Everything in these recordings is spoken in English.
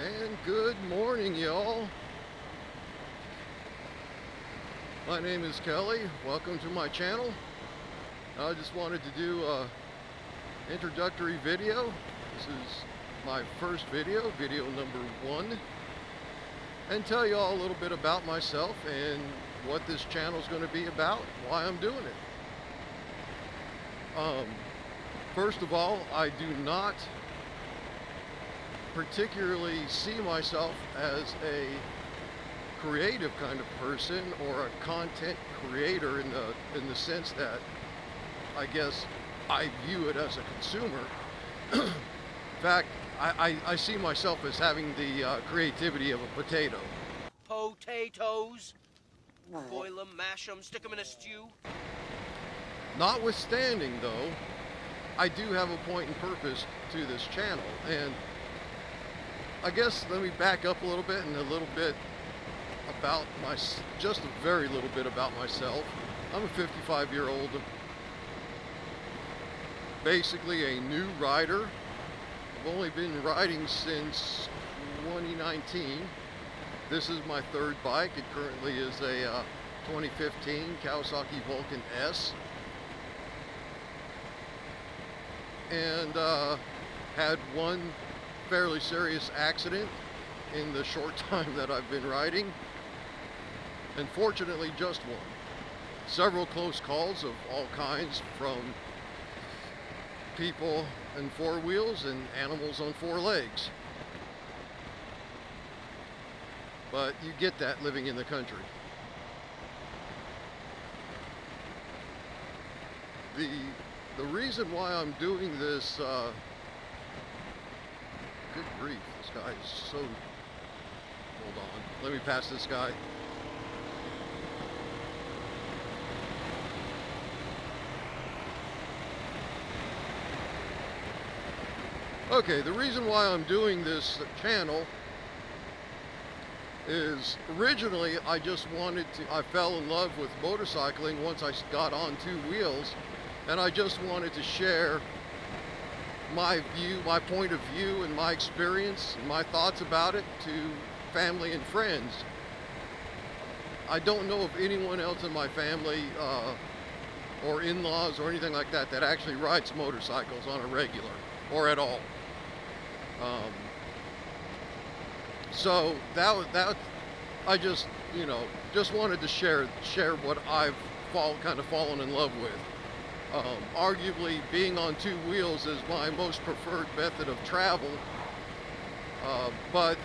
And good morning, y'all. My name is Kelly. Welcome to my channel. I just wanted to do a introductory video. This is my first video, video number 1, and tell you all a little bit about myself and what this channel is going to be about, why I'm doing it. First of all, I do not particularly see myself as a creative kind of person or a content creator in the sense that I guess I view it as a consumer. In fact, I see myself as having the creativity of a potato. Potatoes. Boil them, mash them, stick them in a stew. Notwithstanding, though, I do have a point and purpose to this channel, and I guess let me back up a little bit and a little bit about just a very little bit about myself. I'm a 55-year-old, basically a new rider. I've only been riding since 2019. This is my third bike. It currently is a 2015 Kawasaki Vulcan S. And had one fairly serious accident in the short time that I've been riding. And fortunately, just one. Several close calls of all kinds, from people in 4 wheels and animals on 4 legs. But you get that living in the country. The reason why I'm doing this, good grief, this guy is so, hold on, let me pass this guy. Okay, the reason why I'm doing this channel is originally I fell in love with motorcycling once I got on 2 wheels, and I just wanted to share my view, my point of view, and my experience, and my thoughts about it to family and friends. I don't know of anyone else in my family or in-laws or anything like that that actually rides motorcycles on a regular or at all. So that I just wanted to share what I've kind of fallen in love with. Arguably, being on 2 wheels is my most preferred method of travel, but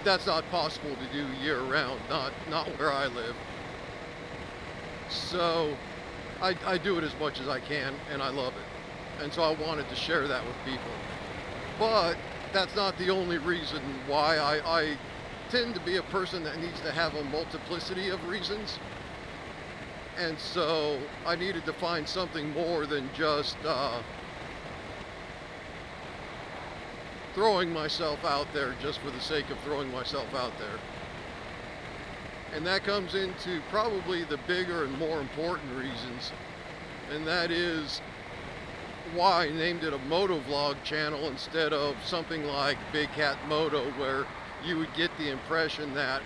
that's not possible to do year-round, not where I live. So I do it as much as I can, and I love it. And so I wanted to share that with people. But that's not the only reason why. I tend to be a person that needs to have a multiplicity of reasons. And so I needed to find something more than just throwing myself out there just for the sake of throwing myself out there. And that comes into probably the bigger and more important reasons, and that is why I named it a motovlog channel instead of something like Big Cat Moto, where you would get the impression that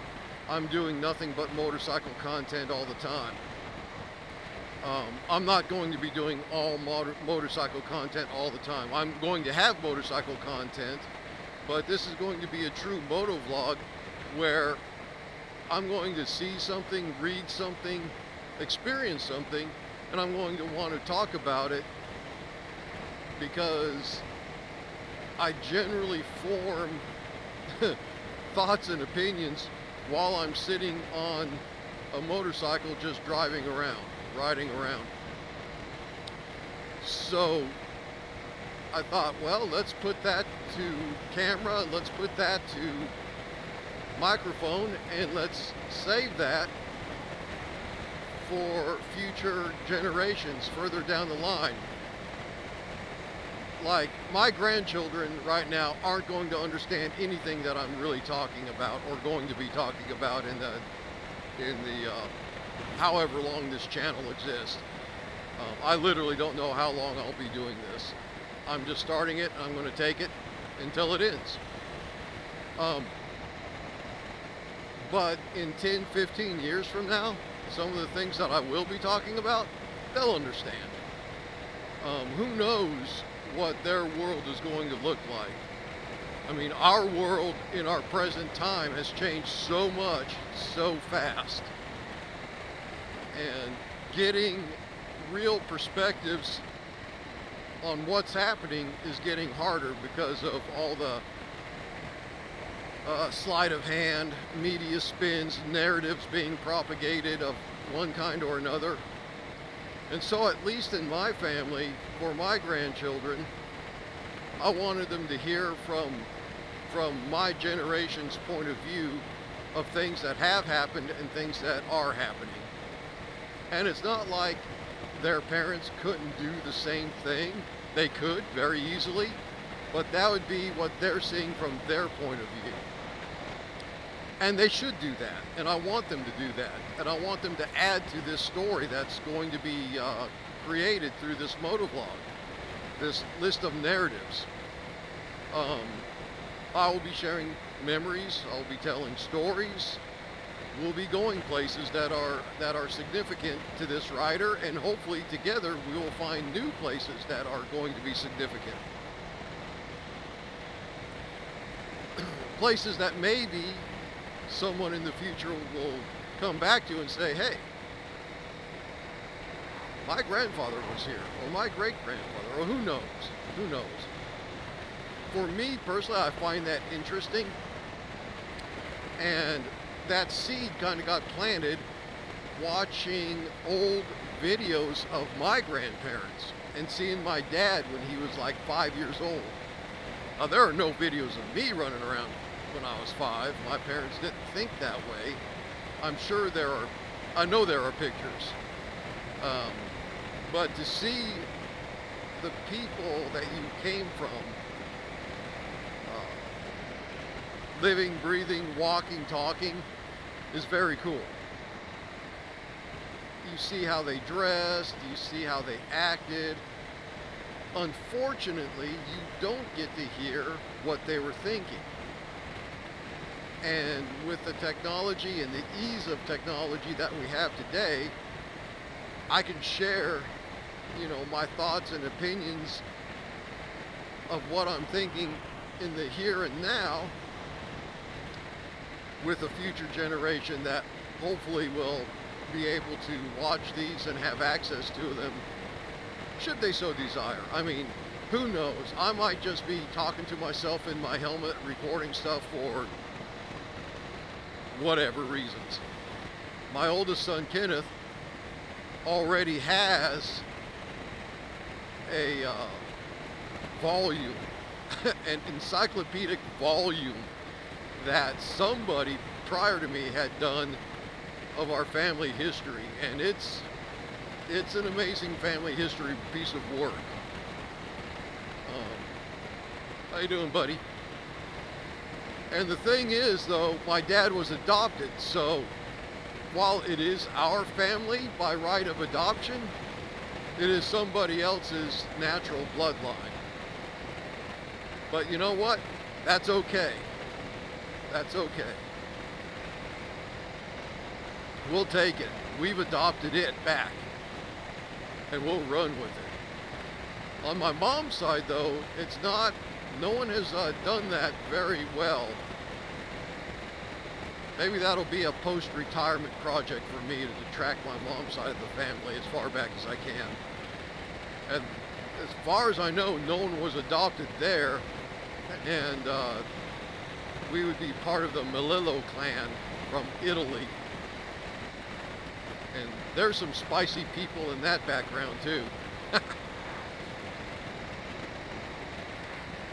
I'm doing nothing but motorcycle content all the time. I'm not going to be doing all motorcycle content all the time. I'm going to have motorcycle content, but this is going to be a true moto vlog where I'm going to see something, read something, experience something, and I'm going to want to talk about it because I generally form thoughts and opinions while I'm sitting on a motorcycle just driving around, riding around. So I thought, well, let's put that to camera, let's put that to microphone, and let's save that for future generations further down the line. Like, my grandchildren right now aren't going to understand anything that I'm really talking about or going to be talking about in the however long this channel exists. I literally don't know how long I'll be doing this. I'm just starting it. I'm going to take it until it ends. Um, but in 10, 15 years from now, some of the things that I will be talking about, they'll understand. Who knows what their world is going to look like? I mean, our world in our present time has changed so much, so fast. And getting real perspectives on what's happening is getting harder because of all the sleight of hand, media spins, narratives being propagated of one kind or another. And so at least in my family, for my grandchildren, I wanted them to hear from my generation's point of view of things that have happened and things that are happening. And it's not like their parents couldn't do the same thing. They could very easily, but that would be what they're seeing from their point of view. And they should do that, and I want them to do that. And I want them to add to this story that's going to be created through this motovlog, this list of narratives. I will be sharing memories, I'll be telling stories, we'll be going places that are significant to this rider, and hopefully together we will find new places that are going to be significant. Places that maybe someone in the future will come back to and say, hey, my grandfather was here, or my great-grandfather, or who knows. For me personally, I find that interesting, and that seed kind of got planted watching old videos of my grandparents and seeing my dad when he was like 5 years old. Now, there are no videos of me running around when I was 5. My parents didn't think that way. I'm sure I know there are pictures. But to see the people that you came from, living, breathing, walking, talking, is very cool. You see how they dressed, you see how they acted. Unfortunately, you don't get to hear what they were thinking. And with the technology and the ease of technology that we have today, I can share, my thoughts and opinions of what I'm thinking in the here and now with a future generation that hopefully will be able to watch these and have access to them, should they so desire. I mean, who knows? I might just be talking to myself in my helmet, recording stuff for whatever reasons. My oldest son, Kenneth, already has a volume, an encyclopedic volume that somebody prior to me had done of our family history, and it's an amazing family history piece of work. How you doing, buddy? And the thing is, though, my dad was adopted, so while it is our family by right of adoption, it is somebody else's natural bloodline. But you know what? That's okay. That's okay. We'll take it. We've adopted it back, and we'll run with it. On my mom's side, though, it's not, no one has done that very well. Maybe that'll be a post-retirement project for me to track my mom's side of the family as far back as I can. And as far as I know, no one was adopted there, and we would be part of the Melillo clan from Italy. And there's some spicy people in that background too.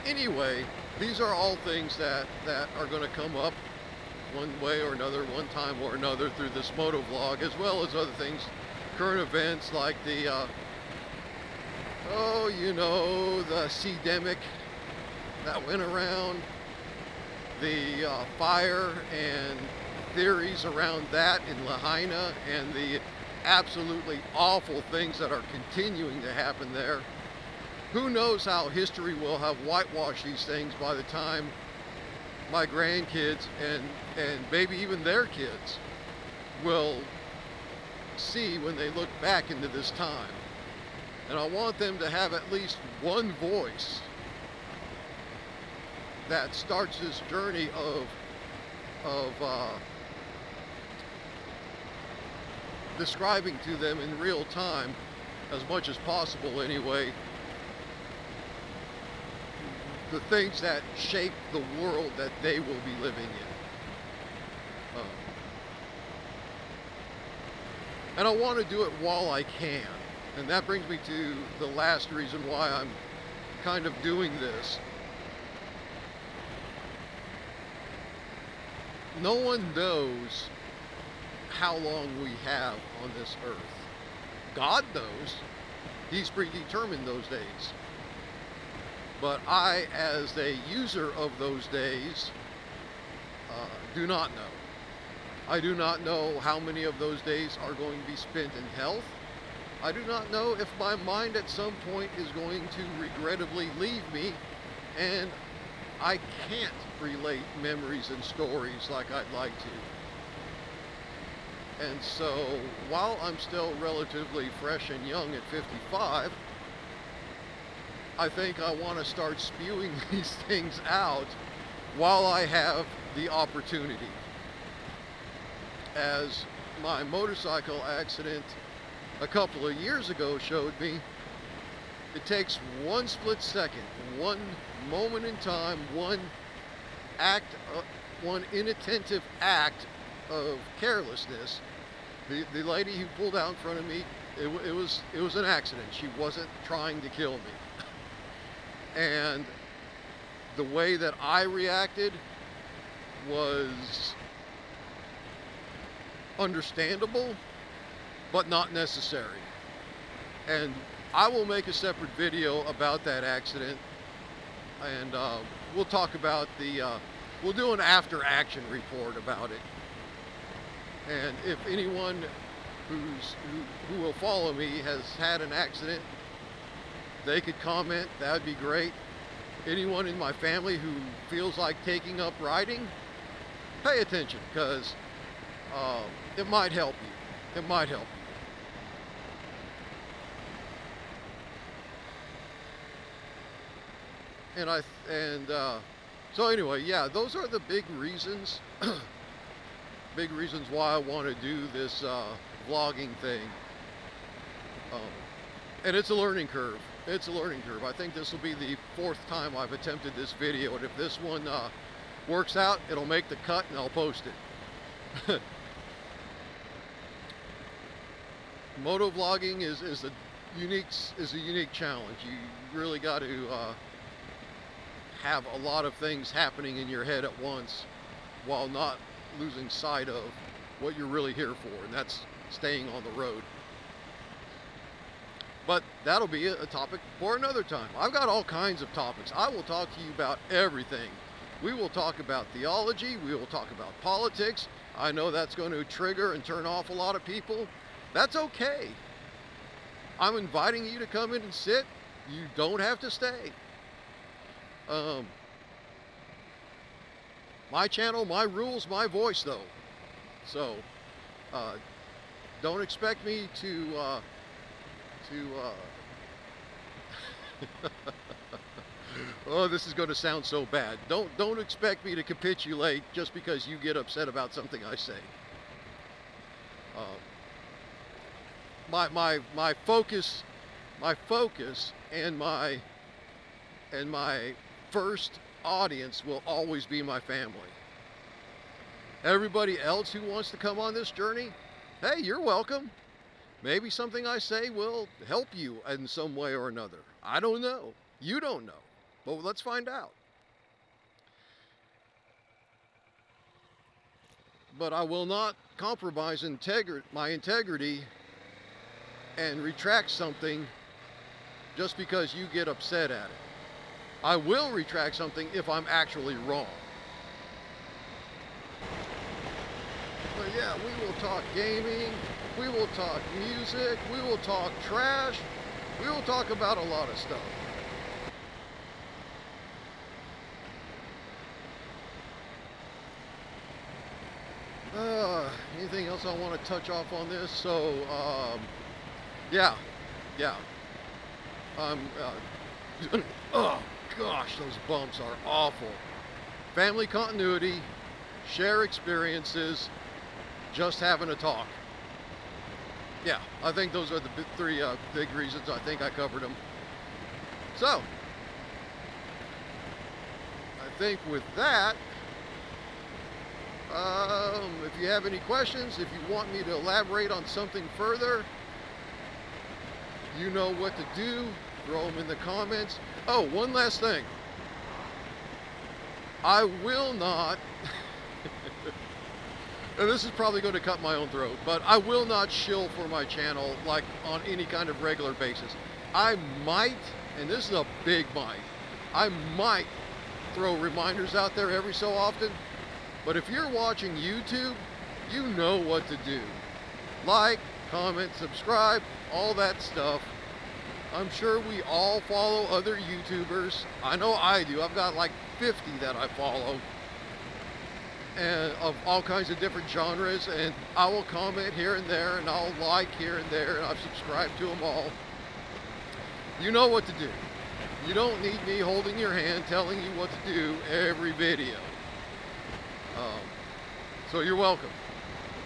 Anyway, these are all things that are going to come up one way or another, one time or another through this motovlog, as well as other things, current events like the, the C-demic that went around, the fire and theories around that in Lahaina, and the absolutely awful things that are continuing to happen there. Who knows how history will have whitewashed these things by the time my grandkids and maybe even their kids will see when they look back into this time. And I want them to have at least one voice that starts this journey of describing to them in real time, as much as possible anyway, the things that shape the world that they will be living in. And I want to do it while I can. And that brings me to the last reason why I'm kind of doing this. No one knows how long we have on this earth. God knows. He's predetermined those days. But I, as a user of those days, do not know. I do not know how many of those days are going to be spent in health. I do not know if my mind at some point is going to regrettably leave me and I can't relate memories and stories like I'd like to. And so, while I'm still relatively fresh and young at 55, I think I want to start spewing these things out while I have the opportunity. As my motorcycle accident a couple of years ago showed me, it takes one split second, one moment in time, one inattentive act of carelessness. The lady who pulled out in front of me, it was an accident. She wasn't trying to kill me. And the way that I reacted was understandable, but not necessary. And I will make a separate video about that accident, and we'll talk about we'll do an after action report about it. And if anyone who will follow me has had an accident, they could comment. That would be great. Anyone in my family who feels like taking up riding, pay attention, because it might help you. It might help you. So anyway, yeah, those are the big reasons. Big reasons why I want to do this vlogging thing. And it's a learning curve. It's a learning curve. I think this will be the 4th time I've attempted this video, and if this one works out, it'll make the cut and I'll post it. Motovlogging is a unique challenge. You really got to have a lot of things happening in your head at once while not losing sight of what you're really here for, and that's staying on the road. But that'll be a topic for another time. I've got all kinds of topics. I will talk to you about everything. We will talk about theology. We will talk about politics. I know that's going to trigger and turn off a lot of people. That's okay. I'm inviting you to come in and sit. You don't have to stay. My channel, my rules, my voice, though. So, don't expect me to oh, this is going to sound so bad. Don't expect me to capitulate just because you get upset about something I say. My focus and my first audience will always be my family. Everybody else who wants to come on this journey, hey, you're welcome. Maybe something I say will help you in some way or another. I don't know. You don't know. But let's find out. But I will not compromise my integrity and retract something just because you get upset at it. I will retract something if I'm actually wrong. But yeah, we will talk gaming, we will talk music, we will talk trash, we will talk about a lot of stuff. Anything else I want to touch off on this? So, yeah, yeah. I'm, oh gosh, those bumps are awful. Family continuity, share experiences, just having a talk. Yeah, I think those are the three big reasons. I think I covered them. So, I think with that, if you have any questions, if you want me to elaborate on something further, you know what to do. Throw them in the comments. Oh, one last thing. I will not, and this is probably going to cut my own throat, but I will not shill for my channel like on any kind of regular basis. I might, and this is a big might, I might throw reminders out there every so often, but if you're watching YouTube, you know what to do. Like, comment, subscribe, all that stuff. I'm sure we all follow other YouTubers. I know I do. I've got like 50 that I follow, and of all kinds of different genres, and I will comment here and there, and I'll like here and there, and I've subscribed to them all. You know what to do. You don't need me holding your hand telling you what to do every video. So you're welcome.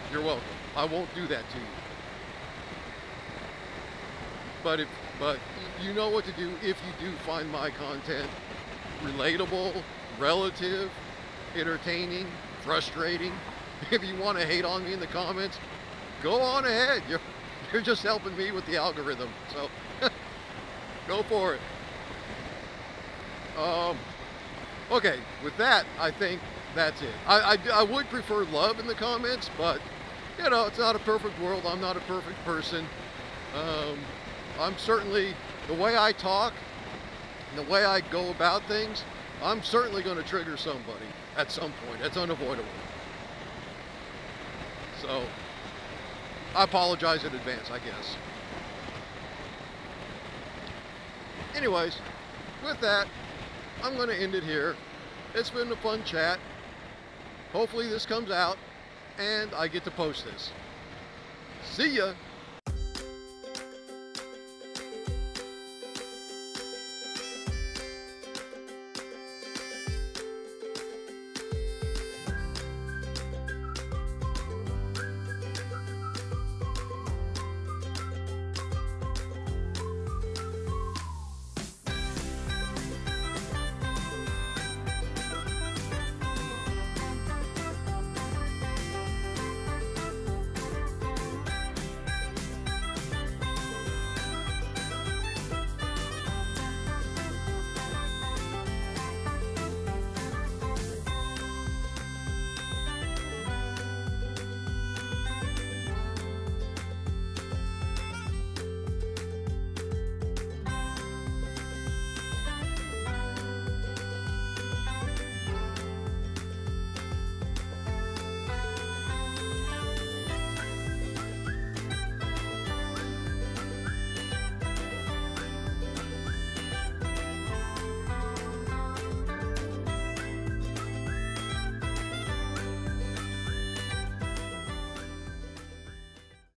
You're welcome. I won't do that to you. But you know what to do if you do find my content relatable, relative, entertaining, frustrating. If you want to hate on me in the comments, go on ahead. You're just helping me with the algorithm. So go for it. Okay, with that, I think that's it. I would prefer love in the comments, but you know, it's not a perfect world. I'm not a perfect person. I'm certainly, the way I talk, and the way I go about things, I'm certainly going to trigger somebody at some point. That's unavoidable. So, I apologize in advance, I guess. Anyways, with that, I'm going to end it here. It's been a fun chat. Hopefully this comes out, and I get to post this. See ya!